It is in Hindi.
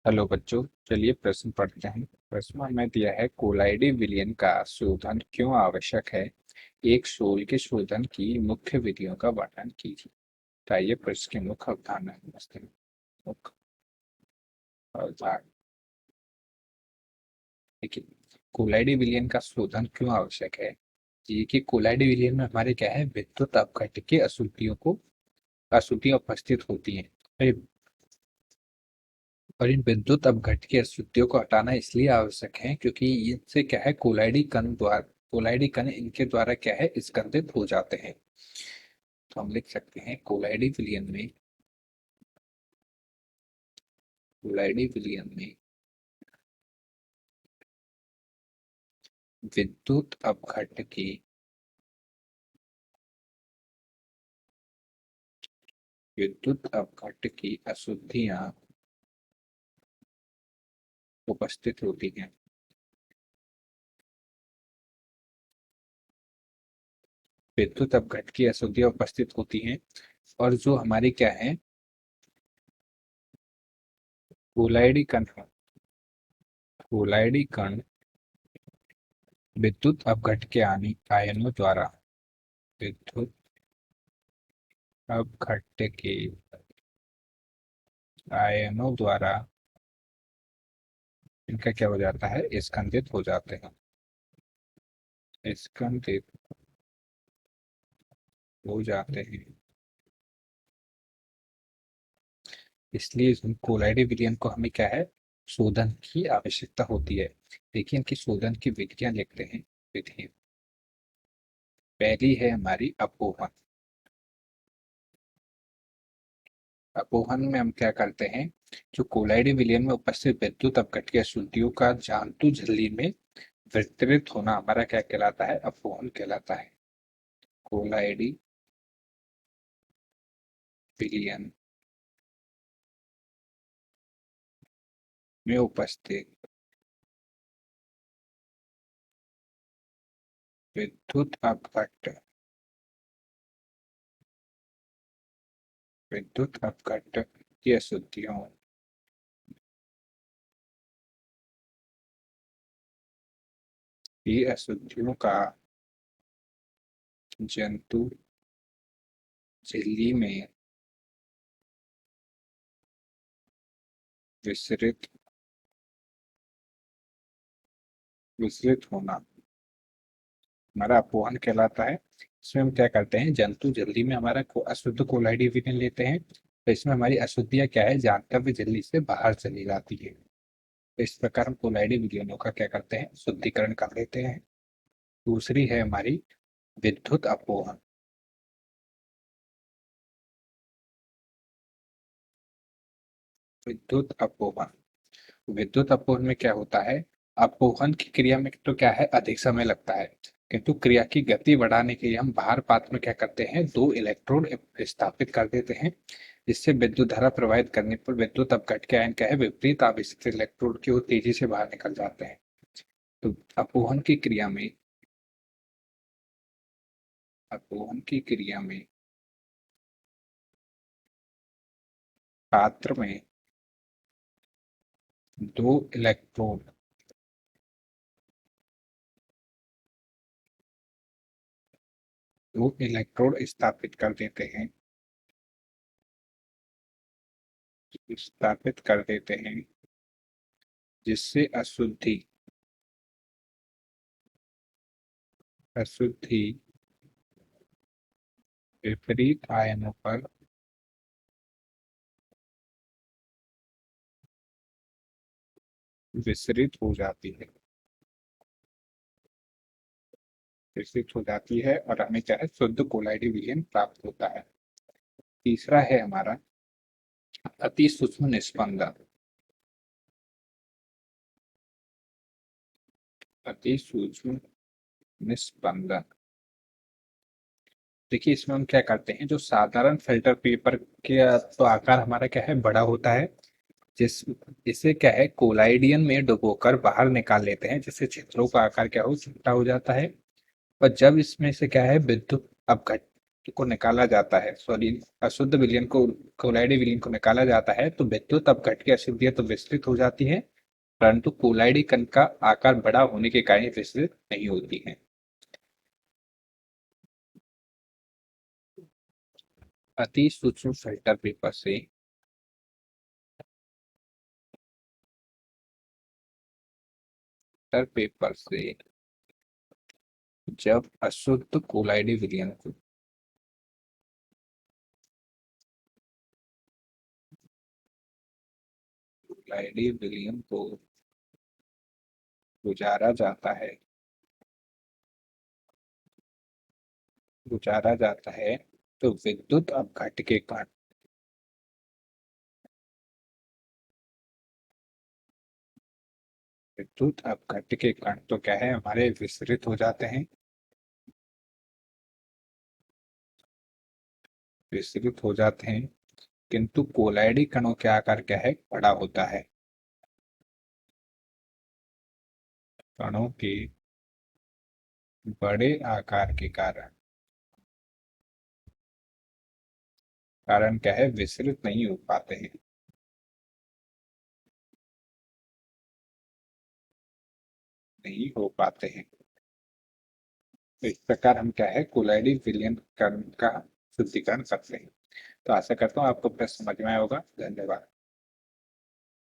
हेलो बच्चों। चलिए प्रश्न पढ़ते हैं। प्रश्न हमें दिया है कोलाइडी विलयन का शोधन क्यों आवश्यक है। एक शोल के शोधन की मुख्य विधियों का वर्णन कीजिए। तो आइए प्रश्न के मुख्य अवधारणा समझते हैं। मुख्य अवधारणा देखिए, कोलाइडी विलयन का शोधन क्यों आवश्यक है। ये कि कोलाइडी विलयन में हमारे क्या है, विद्युत अपघट्य अशुद्धियां उपस्थित होती हैं। और इन विद्युत अपघट्य की अशुद्धियों को हटाना इसलिए आवश्यक है क्योंकि इनसे क्या है, कोलाइडी कण इनके द्वारा क्या है, स्कंदित हो जाते हैं। तो हम लिख सकते हैं कोलाइडी विलयन में विद्युत अपघट्य की अशुद्धियां उपस्थित होती हैं। विद्युत अपघट्य की अशुद्धियां उपस्थित होती हैं और जो हमारी क्या है, कोलाइडी कण कोलाइडी कण विद्युत अपघट्य के आयनों द्वारा विद्युत अपघट्य के आयनों द्वारा इनका क्या हो जाता है, स्कंदित हो जाते हैं। स्कंदित हो जाते हैं। इसलिए इस कोलाइडी विलयन को हमें क्या है, शोधन की आवश्यकता होती है। देखिए इनकी शोधन की विधियां लिखते हैं। विधि पहली है हमारी अपोहन। अपोहन में हम क्या करते हैं, जो कोलाइडी विलयन में उपस्थित विद्युत अपघट्य की अशुद्धियों का जानतु झिल्ली में वितरित होना हमारा क्या कहलाता है, अपोहन कहलाता है। कोलाइडी विलयन में उपस्थित विद्युत अपघट्य की अशुद्धियों का जंतु झिल्ली में विसरित विसरित होना हमारा अपोहन कहलाता है। इसमें हम क्या करते हैं, जंतु झिल्ली में हमारा अशुद्ध कोलाइडी विलयन लेते हैं, तो इसमें हमारी अशुद्धियां क्या है, जानकव्य झिल्ली से बाहर चली जाती है। तो इस प्रकार हम कोलाइडी विलयनों का क्या करते हैं, शुद्धिकरण कर लेते हैं। दूसरी है हमारी विद्युत अपोहन। विद्युत अपोहन विद्युत अपोहन में क्या होता है, अपोहन की क्रिया में तो क्या है, अधिक समय लगता है, किंतु क्रिया की गति बढ़ाने के लिए हम बाहर पात्र में क्या करते हैं, दो इलेक्ट्रोड स्थापित कर देते हैं, जिससे विद्युत धारा प्रवाहित करने पर विद्युत अपघट्य के आयन क्या है, विपरीत आवेशित इलेक्ट्रोड की ओर तेजी से बाहर निकल जाते हैं। तो अपोहन की क्रिया में पात्र में दो इलेक्ट्रोड स्थापित कर देते हैं जिससे अशुद्धि विपरीत आयनों पर विसरित हो जाती है और हमें क्या है, शुद्ध कोलाइडी विलयन प्राप्त होता है। तीसरा है हमारा अति सूक्ष्म निस्पंदन। अति सूक्ष्म निस्पंदन देखिए इसमें हम क्या करते हैं, जो साधारण फिल्टर पेपर के तो आकार हमारा क्या है, बड़ा होता है, जिस इसे क्या है, कोलाइडियन में डुबोकर बाहर निकाल लेते हैं, जिससे छिद्रों का आकार क्या हो, छोटा हो जाता है। और जब इसमें से क्या है, विद्युत अपघट्य को निकाला जाता है, सॉरी, अशुद्ध विलयन को, कोलाइडी विलयन को निकाला जाता है, तो विद्युत अपघट की अशुद्धियां तो विस्तृत हो जाती है, परंतु कोलाइडी कण का आकार बड़ा होने के कारण विस्तृत नहीं होती है। अति सूक्ष्म फिल्टर पेपर से जब अशुद्ध कोलाइडी विलयन को कोलाइडी विलयन को गुजारा जाता है, गुजारा जाता है, तो विद्युत अपघट के कारण, विद्युत अपघट के कारण तो क्या है, हमारे विस्तृत हो जाते हैं, विस्तृत हो जाते हैं, किंतु कोलाइडी कणों के आकार क्या है, बड़ा होता है। कणों के बड़े आकार के कारण, कारण क्या है, विस्तृत नहीं हो पाते हैं, नहीं हो पाते हैं। तो इस प्रकार हम क्या है, कोलाइडी विलयन कण का शुद्धिकरण करते हैं। तो आशा करता हूँ आपको प्रश्न समझ में आया होगा। धन्यवाद।